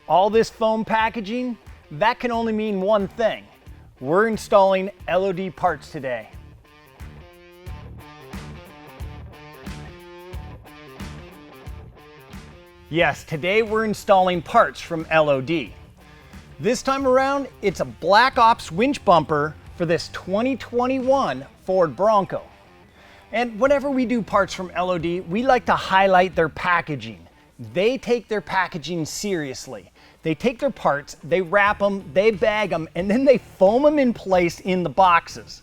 All this foam packaging, that can only mean one thing. We're installing LoD parts today. Yes, today we're installing parts from LoD. This time around, it's a Black Ops winch bumper for this 2021 Ford Bronco. And whenever we do parts from LoD, we like to highlight their packaging. They take their packaging seriously. They take their parts, they wrap them, they bag them, and then they foam them in place in the boxes.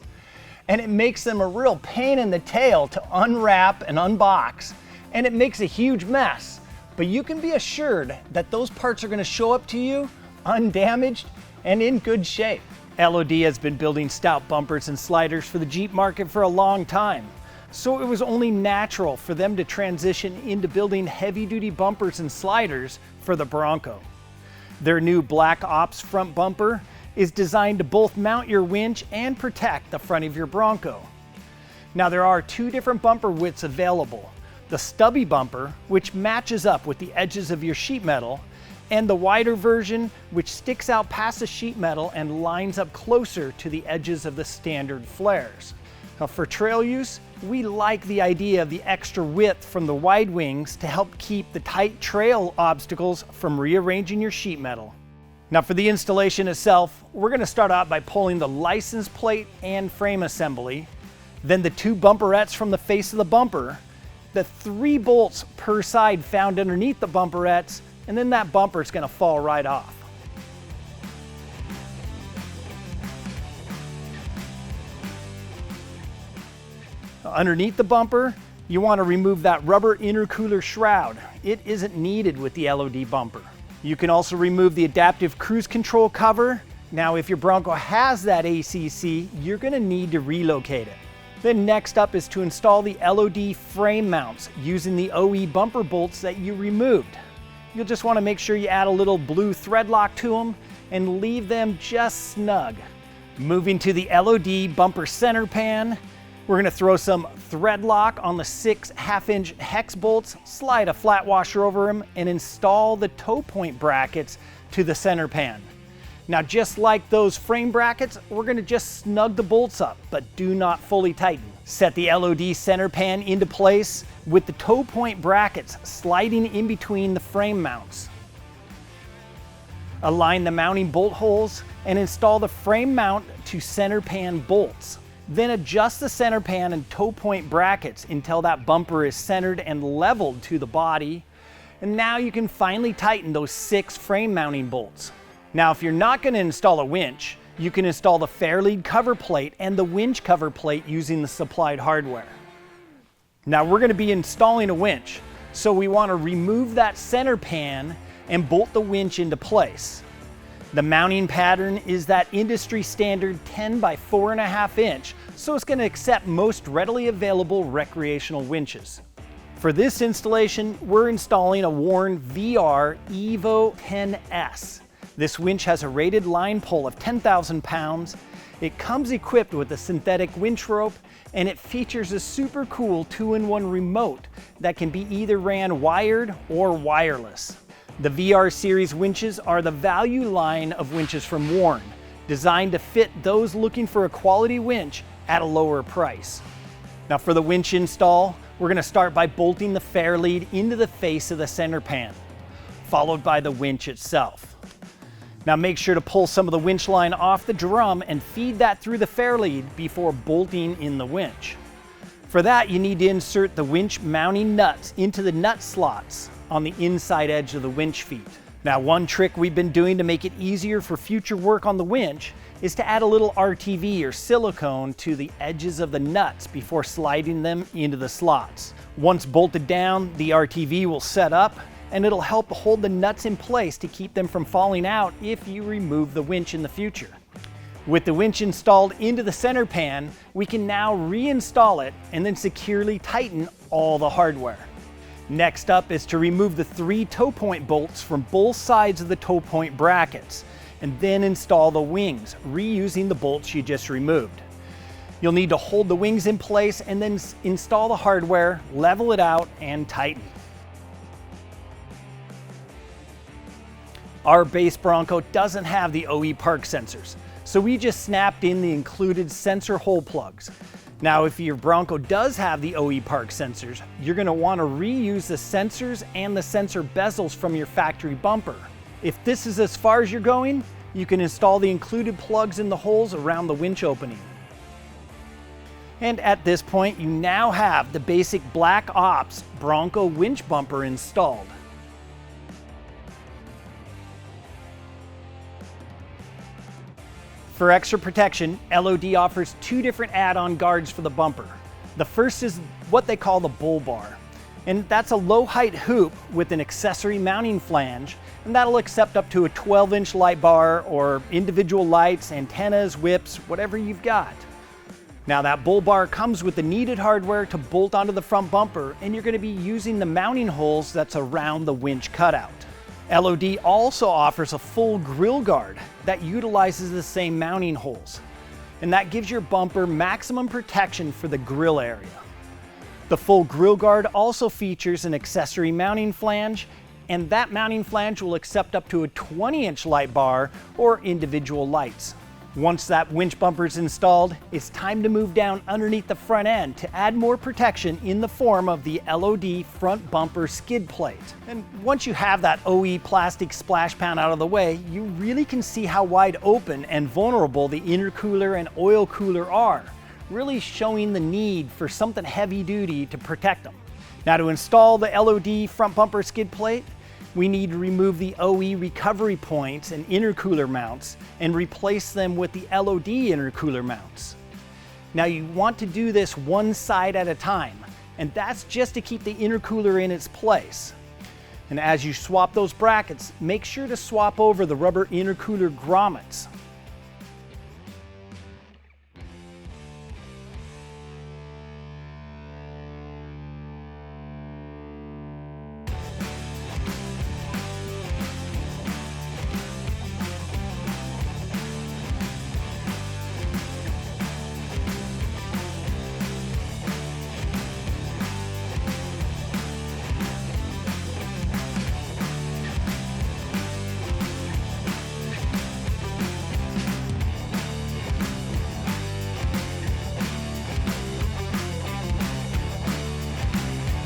And it makes them a real pain in the tail to unwrap and unbox, and it makes a huge mess. But you can be assured that those parts are going to show up to you undamaged and in good shape. LoD has been building stout bumpers and sliders for the Jeep market for a long time, so it was only natural for them to transition into building heavy-duty bumpers and sliders for the Bronco. Their new Black Ops front bumper is designed to both mount your winch and protect the front of your Bronco. Now there are two different bumper widths available. The stubby bumper, which matches up with the edges of your sheet metal, and the wider version, which sticks out past the sheet metal and lines up closer to the edges of the standard flares. Now for trail use, we like the idea of the extra width from the wide wings to help keep the tight trail obstacles from rearranging your sheet metal. Now for the installation itself, we're going to start out by pulling the license plate and frame assembly, then the two bumperettes from the face of the bumper, the 3 bolts per side found underneath the bumperettes, and then that bumper is going to fall right off. Underneath the bumper, you want to remove that rubber intercooler shroud. It isn't needed with the LoD bumper. You can also remove the adaptive cruise control cover. Now if your Bronco has that ACC, you're going to need to relocate it. Then next up is to install the LoD frame mounts using the OE bumper bolts that you removed. You'll just want to make sure you add a little blue thread lock to them and leave them just snug. Moving to the LoD bumper center pan, we're going to throw some thread lock on the 6 1/2-inch hex bolts, slide a flat washer over them, and install the toe point brackets to the center pan. Now just like those frame brackets, we're going to just snug the bolts up, but do not fully tighten. Set the LoD center pan into place with the toe point brackets sliding in between the frame mounts. Align the mounting bolt holes and install the frame mount to center pan bolts. Then adjust the center pan and toe point brackets until that bumper is centered and leveled to the body. And now you can finally tighten those 6 frame mounting bolts. Now if you're not going to install a winch, you can install the Fairlead cover plate and the winch cover plate using the supplied hardware. Now we're going to be installing a winch, so we want to remove that center pan and bolt the winch into place. The mounting pattern is that industry standard 10 by 4.5 inch, so it's going to accept most readily available recreational winches. For this installation, we're installing a Warn VR Evo 10S. This winch has a rated line pull of 10,000 pounds. It comes equipped with a synthetic winch rope, and it features a super cool 2-in-1 remote that can be either ran wired or wireless. The VR series winches are the value line of winches from Warn, designed to fit those looking for a quality winch at a lower price. Now for the winch install, we're going to start by bolting the Fairlead into the face of the center pan, followed by the winch itself. Now make sure to pull some of the winch line off the drum and feed that through the Fairlead before bolting in the winch. For that, you need to insert the winch mounting nuts into the nut slots on the inside edge of the winch feet. Now one trick we've been doing to make it easier for future work on the winch is to add a little RTV or silicone to the edges of the nuts before sliding them into the slots. Once bolted down, the RTV will set up and it'll help hold the nuts in place to keep them from falling out if you remove the winch in the future. With the winch installed into the center pan, we can now reinstall it and then securely tighten all the hardware. Next up is to remove the 3 toe point bolts from both sides of the toe point brackets, and then install the wings, reusing the bolts you just removed. You'll need to hold the wings in place and then install the hardware, level it out, and tighten. Our base Bronco doesn't have the OE park sensors, so we just snapped in the included sensor hole plugs. Now, if your Bronco does have the OE park sensors, you're going to want to reuse the sensors and the sensor bezels from your factory bumper. If this is as far as you're going, you can install the included plugs in the holes around the winch opening. And at this point, you now have the basic Black Ops Bronco winch bumper installed. For extra protection, LoD offers two different add-on guards for the bumper. The first is what they call the bull bar, and that's a low-height hoop with an accessory mounting flange, and that'll accept up to a 12-inch light bar or individual lights, antennas, whips, whatever you've got. Now that bull bar comes with the needed hardware to bolt onto the front bumper, and you're going to be using the mounting holes that's around the winch cutout. LoD also offers a full grille guard that utilizes the same mounting holes, and that gives your bumper maximum protection for the grille area. The full grille guard also features an accessory mounting flange, and that mounting flange will accept up to a 20-inch light bar or individual lights. Once that winch bumper is installed, it's time to move down underneath the front end to add more protection in the form of the LoD front bumper skid plate. And once you have that OE plastic splash pan out of the way, you really can see how wide open and vulnerable the intercooler and oil cooler are, really showing the need for something heavy duty to protect them. Now, to install the LoD front bumper skid plate, we need to remove the OE recovery points and intercooler mounts and replace them with the LoD intercooler mounts. Now, you want to do this one side at a time, and that's just to keep the intercooler in its place. And as you swap those brackets, make sure to swap over the rubber intercooler grommets.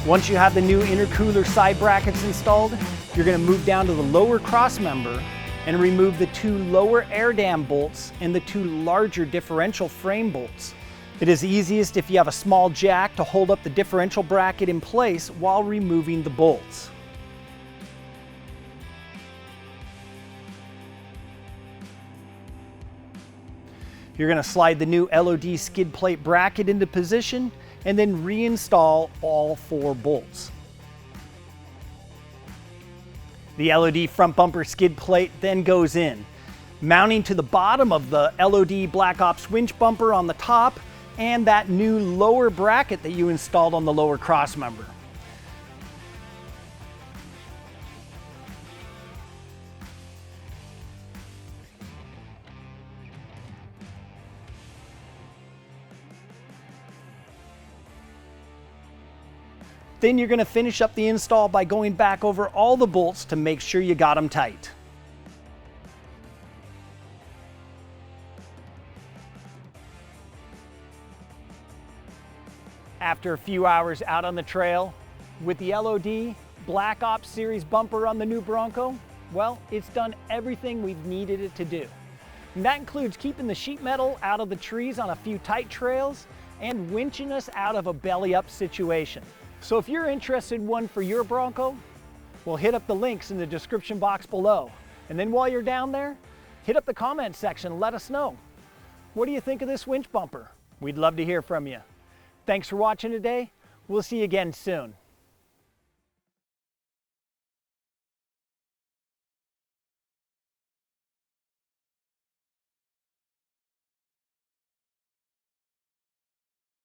Once you have the new intercooler side brackets installed, you're going to move down to the lower cross member and remove the two lower air dam bolts and the two larger differential frame bolts. It is easiest if you have a small jack to hold up the differential bracket in place while removing the bolts. You're going to slide the new LoD skid plate bracket into position and then reinstall all four bolts. The LoD front bumper skid plate then goes in, mounting to the bottom of the LoD Black Ops winch bumper on the top and that new lower bracket that you installed on the lower cross member. Then you're going to finish up the install by going back over all the bolts to make sure you got them tight. After a few hours out on the trail, with the LoD Black Ops Series bumper on the new Bronco, well, it's done everything we've needed it to do. And that includes keeping the sheet metal out of the trees on a few tight trails and winching us out of a belly-up situation. So if you're interested in one for your Bronco, well, hit up the links in the description box below. And then while you're down there, hit up the comment section and let us know. What do you think of this winch bumper? We'd love to hear from you. Thanks for watching today. We'll see you again soon.